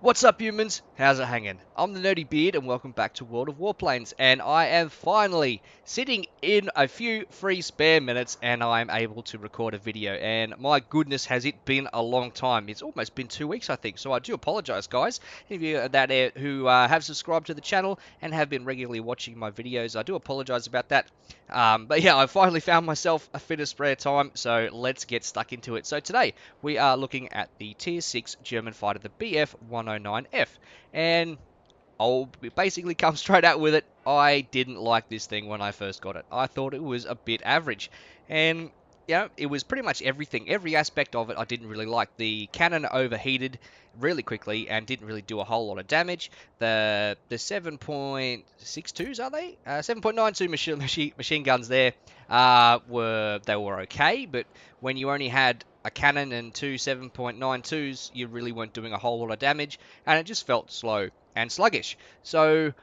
What's up, humans? How's it hanging? I'm the Nerdy Beard, and welcome back to World of Warplanes. And I am finally sitting in a few free spare minutes, and I'm able to record a video. And my goodness, has it been a long time? It's almost been 2 weeks, I think. So I do apologize, guys, if you that who have subscribed to the channel and have been regularly watching my videos. I do apologize about that. But yeah, I finally found myself a bit of spare time, so let's get stuck into it. So today we are looking at the Tier 6 German fighter, the BF 109F. And I'll basically come straight out with it. I didn't like this thing when I first got it. I thought it was a bit average. And it was pretty much everything. Every aspect of it I didn't really like. The cannon overheated really quickly and didn't really do a whole lot of damage. The 7.62s, are they? 7.92 machine guns there were okay, but when you only had a cannon and two 7.92s, you really weren't doing a whole lot of damage, and it just felt slow and sluggish. So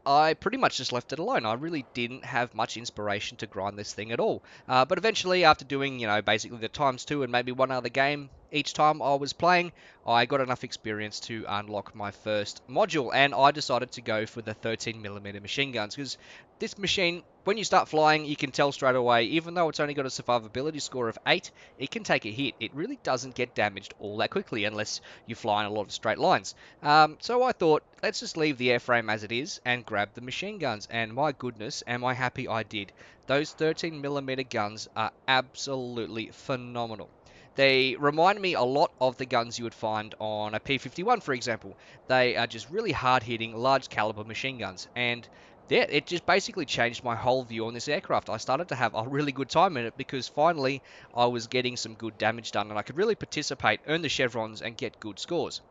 I pretty much just left it alone. I really didn't have much inspiration to grind this thing at all. But eventually, after doing, basically the ×2 and maybe one other game each time I was playing, I got enough experience to unlock my first module, and I decided to go for the 13mm machine guns, because this machine, when you start flying, you can tell straight away, even though it's only got a survivability score of 8, it can take a hit. It really doesn't get damaged all that quickly unless you fly in a lot of straight lines. So I thought, let's just leave the airframe as it is and grab the machine guns, and my goodness, am I happy I did. Those 13mm guns are absolutely phenomenal. They remind me a lot of the guns you would find on a P-51, for example. They are just really hard-hitting, large-caliber machine guns, and yeah, it just basically changed my whole view on this aircraft. I started to have a really good time in it because finally I was getting some good damage done, and I could really participate, earn the chevrons, and get good scores.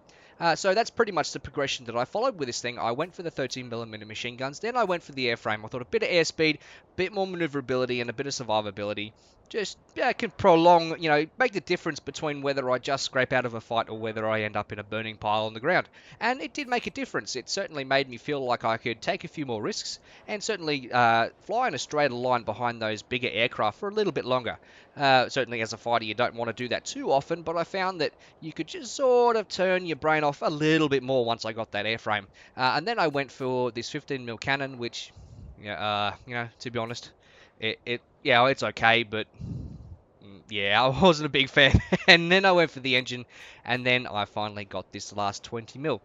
So that's pretty much the progression that I followed with this thing. I went for the 13mm machine guns, then I went for the airframe. I thought a bit of airspeed, a bit more maneuverability, and a bit of survivability just can prolong, make the difference between whether I just scrape out of a fight or whether I end up in a burning pile on the ground. And it did make a difference. It certainly made me feel like I could take a few more risks and certainly fly in a straighter line behind those bigger aircraft for a little bit longer. Certainly as a fighter you don't want to do that too often, but I found that you could just sort of turn your brain off a little bit more once I got that airframe. And then I went for this 15mm cannon, which, to be honest, it's okay, but yeah, I wasn't a big fan. And then I went for the engine, and then I finally got this last 20mm.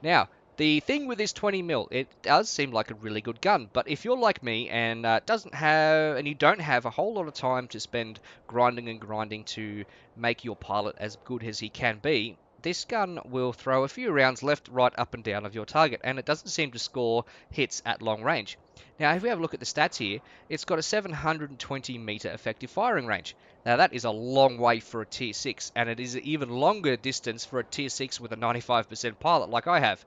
Now, the thing with this 20mm, it does seem like a really good gun, but if you're like me and you don't have a whole lot of time to spend grinding and grinding to make your pilot as good as he can be, this gun will throw a few rounds left, right, up and down of your target, and it doesn't seem to score hits at long range. Now, if we have a look at the stats here, it's got a 720 meter effective firing range. Now, that is a long way for a Tier 6, and it is an even longer distance for a Tier 6 with a 95% pilot like I have.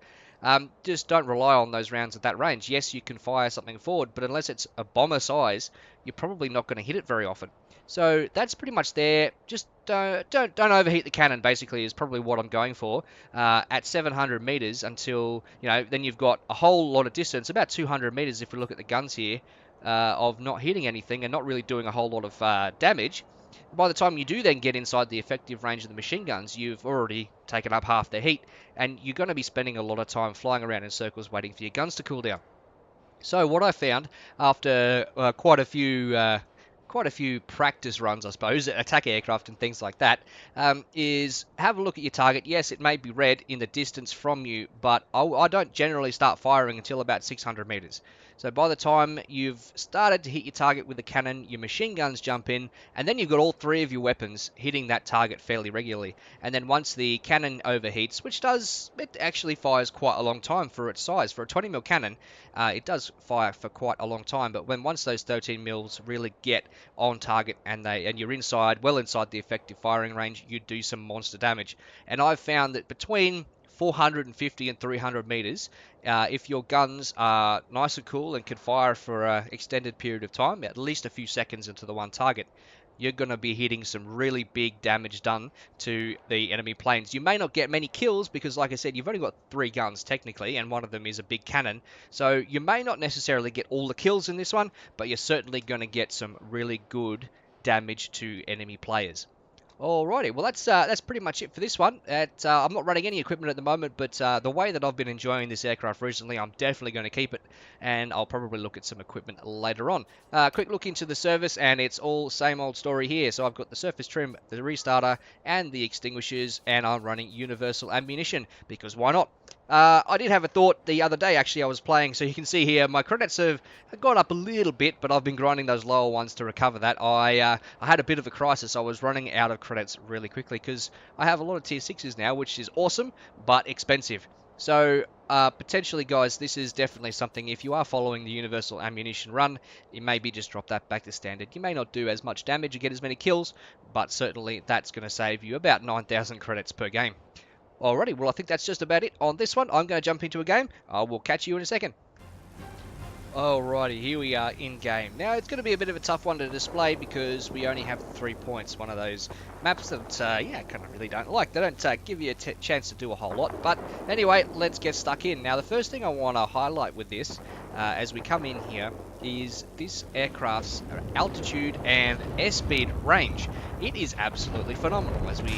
Just don't rely on those rounds at that range. Yes, you can fire something forward, but unless it's a bomber size, you're probably not going to hit it very often. So that's pretty much there. Just don't overheat the cannon, basically, is probably what I'm going for at 700 meters until, then you've got a whole lot of distance, about 200 meters if we look at the guns here, of not hitting anything and not really doing a whole lot of damage. By the time you do then get inside the effective range of the machine guns, you've already taken up half the heat, and you're going to be spending a lot of time flying around in circles waiting for your guns to cool down. So what I found after quite a few practice runs, I suppose, attack aircraft and things like that, is have a look at your target. Yes, it may be red in the distance from you, but I don't generally start firing until about 600 meters. So by the time you've started to hit your target with the cannon, your machine guns jump in, and then you've got all three of your weapons hitting that target fairly regularly. And then once the cannon overheats, it actually fires quite a long time for its size. For a 20mm cannon, it does fire for quite a long time, but once those 13mm really get on target and you're well inside the effective firing range, you do some monster damage. And I've found that between 450 and 300 meters, if your guns are nice and cool and can fire for an extended period of time, at least a few seconds into the one target, you're going to be hitting some really big damage done to the enemy planes. You may not get many kills because, like I said, you've only got 3 guns technically, and one of them is a big cannon. So you may not necessarily get all the kills in this one, but you're certainly going to get some really good damage to enemy players. Alrighty, well that's pretty much it for this one. I'm not running any equipment at the moment, but the way that I've been enjoying this aircraft recently, I'm definitely going to keep it, and I'll probably look at some equipment later on. Quick look into the service, and it's all same old story here. So I've got the surface trim, the restarter, and the extinguishers, and I'm running universal ammunition, because why not? I did have a thought the other day, actually. I was playing, so you can see here, my credits have gone up a little bit, but I've been grinding those lower ones to recover that. I had a bit of a crisis. I was running out of credits really quickly, because I have a lot of tier 6s now, which is awesome, but expensive. So, potentially, guys, this is definitely something, if you are following the universal ammunition run, you maybe just drop that back to standard. You may not do as much damage or get as many kills, but certainly that's going to save you about 9,000 credits per game. Alrighty, well I think that's just about it on this one. I'm going to jump into a game. I will catch you in a second. Alrighty, here we are in game. Now it's going to be a bit of a tough one to display because we only have 3 points. One of those maps that, I kind of really don't like. They don't give you a chance to do a whole lot. But anyway, let's get stuck in. Now the first thing I want to highlight with this, as we come in here, is this aircraft's altitude and airspeed range. It is absolutely phenomenal as we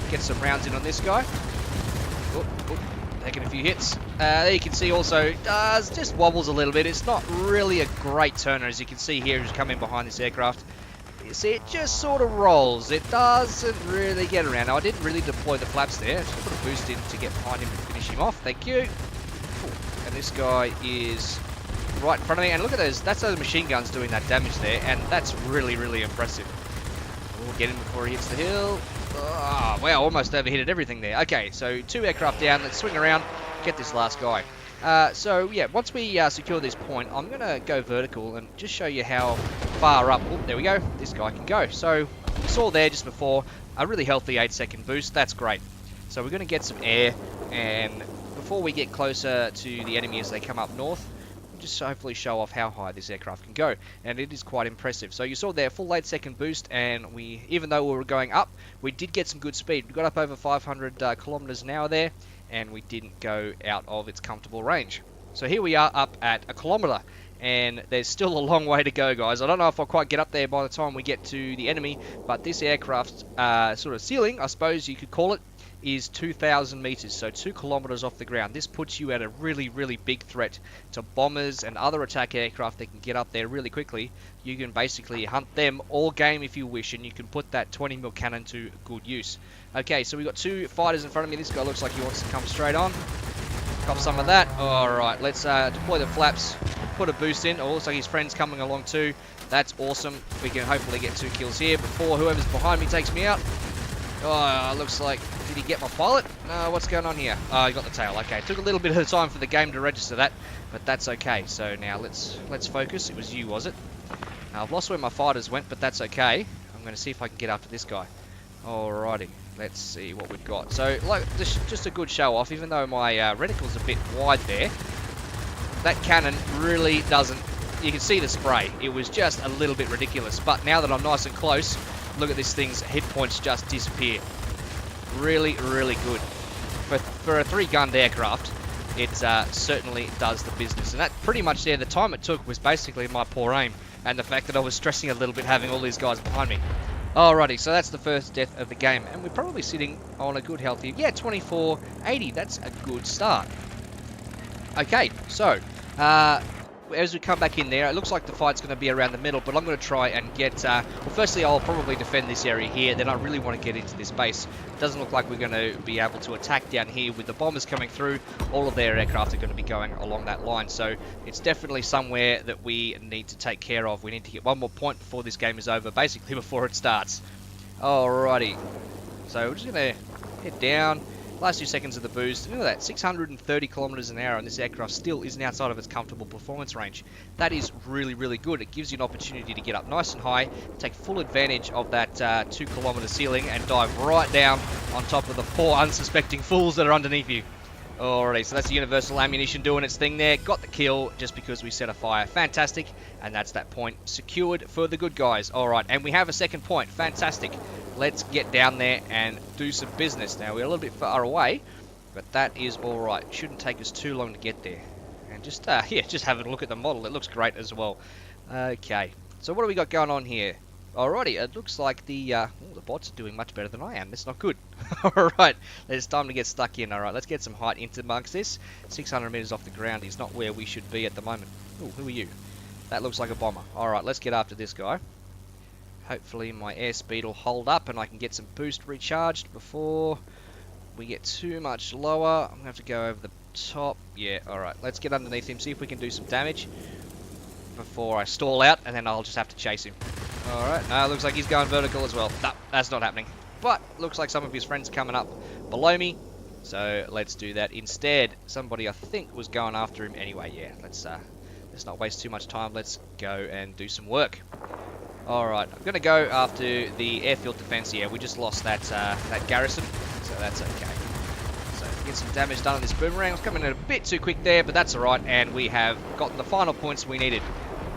get some rounds in on this guy. Taking a few hits. There you can see also does just wobbles a little bit. It's not really a great turner, as you can see here, who's coming behind this aircraft. You see, it just sort of rolls. It doesn't really get around. Now, I didn't really deploy the flaps there. Just put a boost in to get behind him and finish him off. Thank you. And this guy is right in front of me. And look at those. That's those machine guns doing that damage there. And that's really, really impressive. We'll get him before he hits the hill. Oh, wow, almost overhitted everything there. Okay, so 2 aircraft down. Let's swing around, get this last guy. So, yeah, once we secure this point, I'm going to go vertical and just show you how far up. Oh, there we go. This guy can go. So, you saw there just before a really healthy 8-second boost. That's great. So, we're going to get some air, and before we get closer to the enemy as they come up north, just hopefully show off how high this aircraft can go, and it is quite impressive. So you saw there, full 8-second boost, and even though we were going up, we did get some good speed. We got up over 500 kilometers an hour there, and we didn't go out of its comfortable range. So here we are up at 1 kilometer, and there's still a long way to go, guys. I don't know if I'll quite get up there by the time we get to the enemy, but this aircraft's sort of ceiling, I suppose you could call it, is 2,000 meters, so 2 kilometers off the ground. This puts you at a really, really big threat to bombers and other attack aircraft that can get up there really quickly. You can basically hunt them all game if you wish, and you can put that 20mm cannon to good use. Okay, so we've got 2 fighters in front of me. This guy looks like he wants to come straight on. Cop some of that. Alright, let's deploy the flaps, put a boost in. Oh, looks like his friend's coming along too. That's awesome. We can hopefully get 2 kills here before whoever's behind me takes me out. Oh, looks like... Did he get my pilot? No, what's going on here? Oh, he got the tail. Okay, took a little bit of time for the game to register that, but that's okay. So now let's focus. It was you, was it? I've lost where my fighters went, but that's okay. I'm going to see if I can get after this guy. Alrighty, let's see what we've got. So, like, just a good show off, even though my reticle's a bit wide there. That cannon really doesn't... You can see the spray. It was just a little bit ridiculous, but now that I'm nice and close, look at this thing's hit points just disappear. Really, really good. For a 3-gunned aircraft, it certainly does the business. And that pretty much there, the time it took was basically my poor aim, and the fact that I was stressing a little bit having all these guys behind me. Alrighty, so that's the first death of the game, and we're probably sitting on a good healthy, 2480. That's a good start. Okay, so as we come back in there, it looks like the fight's going to be around the middle, but I'm going to try and get... well, firstly, I'll probably defend this area here, then I really want to get into this base. It doesn't look like we're going to be able to attack down here with the bombers coming through. All of their aircraft are going to be going along that line, so it's definitely somewhere that we need to take care of. We need to get 1 more point before this game is over, basically before it starts. Alrighty, so we're just going to head down. Last 2 seconds of the boost. Look at that, 630 kilometers an hour, and this aircraft still isn't outside of its comfortable performance range. That is really, really good. It gives you an opportunity to get up nice and high, take full advantage of that 2 kilometer ceiling, and dive right down on top of the 4 unsuspecting fools that are underneath you. Alrighty, so that's the universal ammunition doing its thing there. Got the kill just because we set a fire. Fantastic. And that's that point secured for the good guys. Alright, and we have a second point. Fantastic. Let's get down there and do some business. Now, we're a little bit far away, but that is alright. Shouldn't take us too long to get there. And just, yeah, just have a look at the model. It looks great as well. Okay, so what do we got going on here? Alrighty, it looks like the bots are doing much better than I am. That's not good. Alright, it's time to get stuck in. Alright, let's get some height into amongst this. 600 meters off the ground is not where we should be at the moment. Ooh, who are you? That looks like a bomber. Alright, let's get after this guy. Hopefully my airspeed will hold up and I can get some boost recharged before we get too much lower. I'm going to have to go over the top. Yeah, alright, let's get underneath him, see if we can do some damage before I stall out, and then I'll just have to chase him. Alright, no, looks like he's going vertical as well. No, that's not happening. But, looks like some of his friends are coming up below me, so let's do that instead. Somebody, I think, was going after him anyway. Yeah, let's not waste too much time. Let's go and do some work. Alright, I'm going to go after the airfield defense here. We just lost that garrison, so that's okay. So, get some damage done on this boomerang. I was coming in a bit too quick there, but that's alright, and we have gotten the final points we needed.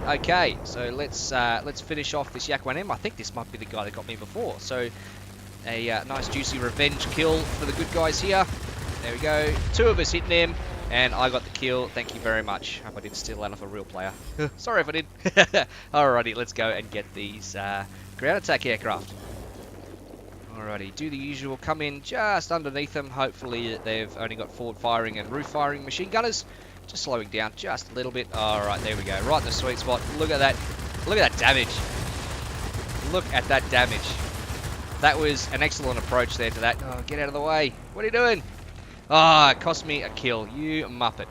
Okay, so let's finish off this Yak 1M. I think this might be the guy that got me before. So a nice juicy revenge kill for the good guys here. There we go. 2 of us hitting him, and I got the kill. Thank you very much. Hope I didn't steal that off a real player. Sorry if I did. Alrighty, let's go and get these ground attack aircraft. Alrighty, do the usual. Come in just underneath them. Hopefully they've only got forward firing and roof firing machine gunners. Just slowing down just a little bit. Alright, there we go. Right in the sweet spot. Look at that. Look at that damage. Look at that damage. That was an excellent approach there to that. Oh, get out of the way. What are you doing? Ah, it cost me a kill. You muppet.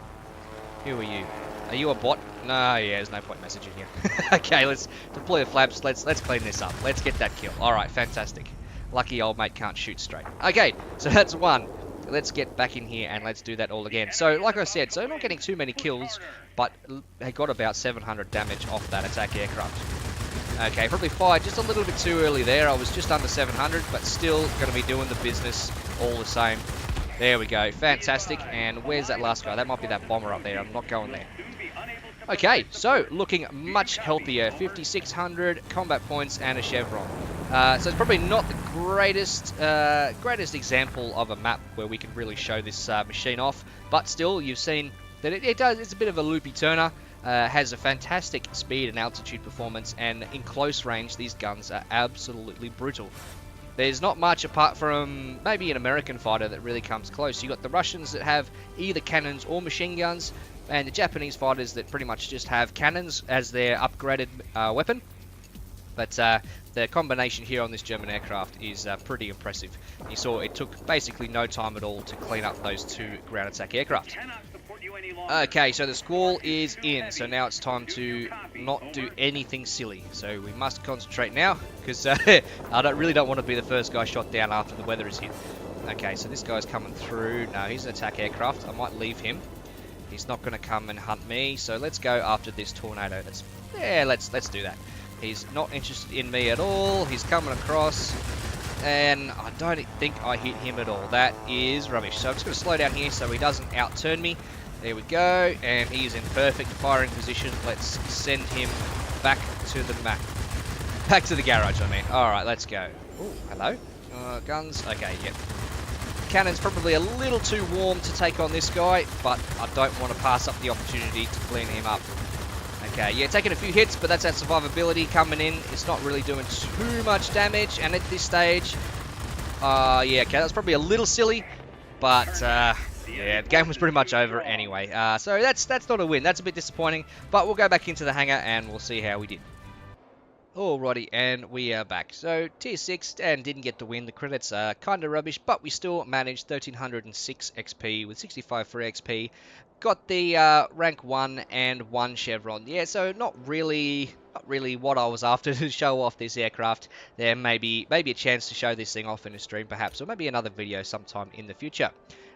Who are you? Are you a bot? No, yeah, there's no point messaging here. Okay, let's deploy the flaps. Let's clean this up. Let's get that kill. Alright, fantastic. Lucky old mate can't shoot straight. Okay, so that's one. Let's get back in here and let's do that all again. So, like I said, so not getting too many kills, but I got about 700 damage off that attack aircraft. Okay, probably fired just a little bit too early there. I was just under 700, but still going to be doing the business all the same. There we go. Fantastic. And where's that last guy? That might be that bomber up there. I'm not going there. Okay, so looking much healthier. 5,600 combat points and a chevron. So it's probably not the greatest example of a map where we can really show this machine off, but still, you've seen that it's a bit of a loopy turner. Has a fantastic speed and altitude performance, and in close range, these guns are absolutely brutal. There's not much apart from maybe an American fighter that really comes close. You got the Russians that have either cannons or machine guns, and the Japanese fighters that pretty much just have cannons as their upgraded weapon. But the combination here on this German aircraft is pretty impressive. You saw it took basically no time at all to clean up those 2 ground attack aircraft. Okay, so the squall is in, so now it's time to not do anything silly. So we must concentrate now, because I really don't want to be the first guy shot down after the weather is hit. Okay, so this guy's coming through. No, he's an attack aircraft. I might leave him. He's not going to come and hunt me, so let's go after this tornado. Let's do that. He's not interested in me at all. He's coming across, and I don't think I hit him at all. That is rubbish. So I'm just going to slow down here so he doesn't outturn me. There we go, and he's in perfect firing position. Let's send him back to the map. Back to the garage, I mean. Alright, let's go. Ooh, hello? Guns? Okay, yep. Cannon's probably a little too warm to take on this guy, but I don't want to pass up the opportunity to clean him up. Okay, yeah, taking a few hits, but that's that survivability coming in. It's not really doing too much damage, and at this stage, yeah, okay, that's probably a little silly, but yeah, the game was pretty much over anyway. So that's not a win. That's a bit disappointing, but we'll go back into the hangar and we'll see how we did. Alrighty, and we are back. So, tier 6, and didn't get the win. The credits are kind of rubbish, but we still managed 1,306 XP with 65 free XP. Got the rank 1 and 1 chevron. Yeah, so not really what I was after to show off this aircraft. There may be a chance to show this thing off in a stream perhaps, or maybe another video sometime in the future.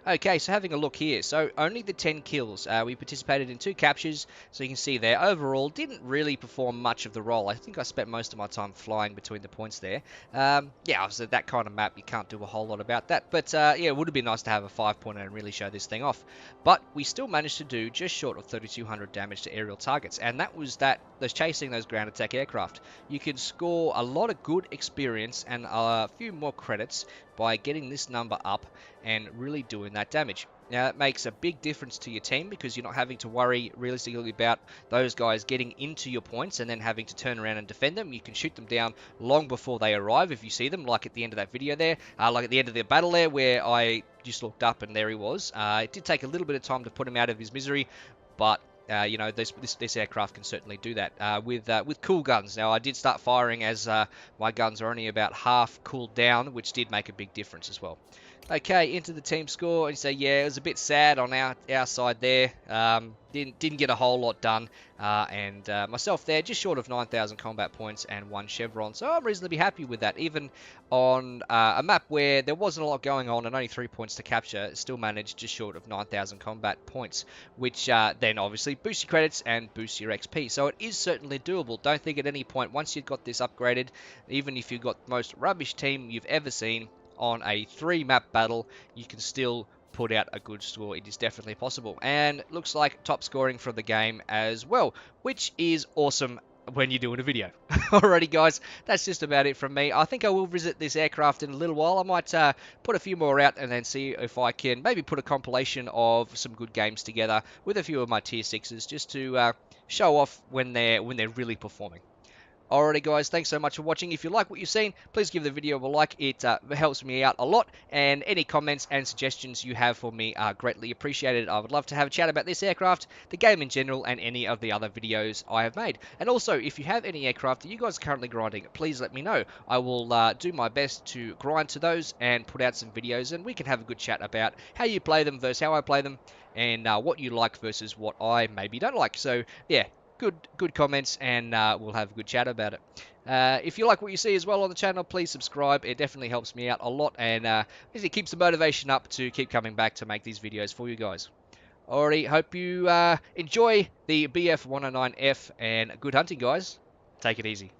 Okay, so having a look here. So only the 10 kills. We participated in 2 captures, so you can see there. Overall, didn't really perform much of the role. I think I spent most of my time flying between the points there. Yeah, obviously that kind of map, you can't do a whole lot about that. But yeah, it would have been nice to have a 5-pointer and really show this thing off. But we still managed to do just short of 3,200 damage to aerial targets, and that was chasing those ground attack aircraft. You can score a lot of good experience and a few more credits by getting this number up and really doing that damage. Now, that makes a big difference to your team because you're not having to worry realistically about those guys getting into your points and then having to turn around and defend them. You can shoot them down long before they arrive if you see them, like at the end of that video there, like at the end of the battle there where I just looked up and there he was. It did take a little bit of time to put him out of his misery, but you know, this aircraft can certainly do that with cool guns. Now, I did start firing as my guns are only about half cooled down, which did make a big difference as well. Okay, into the team score, and you say, yeah, it was a bit sad on our side there. Didn't get a whole lot done, and myself there, just short of 9,000 combat points and 1 chevron, so I'm reasonably happy with that. Even on a map where there wasn't a lot going on and only 3 points to capture, still managed just short of 9,000 combat points, which then obviously boosts your credits and boosts your XP. So it is certainly doable. Don't think at any point, once you've got this upgraded, even if you've got the most rubbish team you've ever seen, on a 3-map battle, you can still put out a good score. It is definitely possible. And looks like top scoring for the game as well, which is awesome when you're doing a video. Alrighty, guys, that's just about it from me. I think I will visit this aircraft in a little while. I might put a few more out and then see if I can maybe put a compilation of some good games together with a few of my tier 6s just to show off when they're really performing. Alrighty, guys, thanks so much for watching. If you like what you've seen, please give the video a like. It helps me out a lot, and any comments and suggestions you have for me are greatly appreciated. I would love to have a chat about this aircraft, the game in general, and any of the other videos I have made. And also, if you have any aircraft that you guys are currently grinding, please let me know. I will do my best to grind to those and put out some videos, and we can have a good chat about how you play them versus how I play them, and what you like versus what I maybe don't like. So, yeah. Good comments, and we'll have a good chat about it. If you like what you see as well on the channel, please subscribe. It definitely helps me out a lot, and it keeps the motivation up to keep coming back to make these videos for you guys. Alrighty, hope you enjoy the BF-109F, and good hunting, guys. Take it easy.